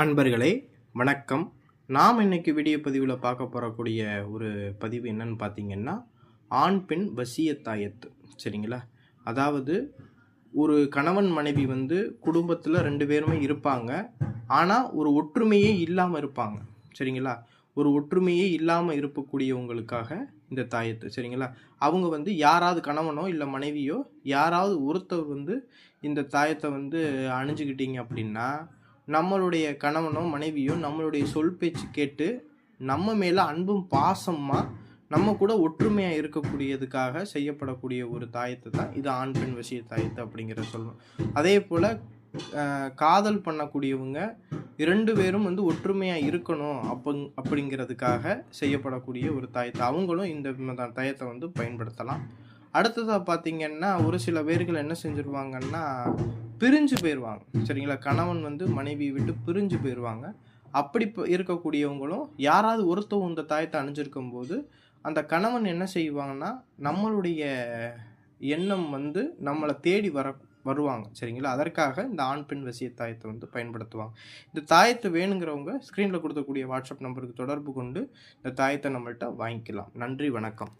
அன்பர்களே வணக்கம். நாம் இன்னைக்கு வீடியோ பதிவில் பார்க்க போகக்கூடிய ஒரு பதிவு என்னன்னு பார்த்தீங்கன்னா, ஆண் பெண் வசிய தாயத்து. சரிங்களா? அதாவது ஒரு கணவன் மனைவி குடும்பத்தில் 2 பேருமே இருப்பாங்க. ஆனால் ஒரு ஒற்றுமையே இல்லாமல் இருப்பாங்க. சரிங்களா? ஒரு ஒற்றுமையே இல்லாமல் இருக்கக்கூடியவங்களுக்காக இந்த தாயத்து. சரிங்களா? அவங்க யாராவது கணவனோ இல்லை மனைவியோ யாராவது ஒருத்தர் இந்த தாயத்தை அணிஞ்சுக்கிட்டீங்க அப்படின்னா, நம்மளுடைய கணவனோ மனைவியோ நம்மளுடைய சொல் பேச்சு கேட்டு நம்ம மேலே அன்பும் பாசமாக நம்ம கூட ஒற்றுமையாக இருக்கக்கூடியதுக்காக செய்யப்படக்கூடிய ஒரு தாயத்தை தான் இது ஆண் பெண் வசிய தாயத்து அப்படிங்கிறத சொல்லணும். அதே போல் காதல் பண்ணக்கூடியவங்க 2 பேரும் ஒற்றுமையாக இருக்கணும் அப்படிங்கிறதுக்காக செய்யப்படக்கூடிய ஒரு தாயத்தை அவங்களும் இந்த தாயத்தை பயன்படுத்தலாம். அடுத்ததாக பார்த்தீங்கன்னா, ஒரு சில பேர்கள் என்ன செஞ்சுருவாங்கன்னா, பிரிஞ்சு போயிடுவாங்க. சரிங்களா? கணவன் மனைவியை விட்டு பிரிஞ்சு போயிடுவாங்க. அப்படி இருக்கக்கூடியவங்களும் யாராவது ஒருத்தவங்க இந்த தாயத்தை அணிஞ்சிருக்கும்போது, அந்த கணவன் என்ன செய்வாங்கன்னா, நம்மளுடைய எண்ணம் நம்மளை தேடி வருவாங்க. சரிங்களா? அதற்காக இந்த ஆண் பெண் வசிய தாயத்தை பயன்படுத்துவாங்க. இந்த தாயத்தை வேணுங்கிறவங்க ஸ்க்ரீனில் கொடுக்கக்கூடிய வாட்ஸ்அப் நம்பருக்கு தொடர்பு கொண்டு இந்த தாயத்தை நம்மள்கிட்ட வாங்கிக்கலாம். நன்றி, வணக்கம்.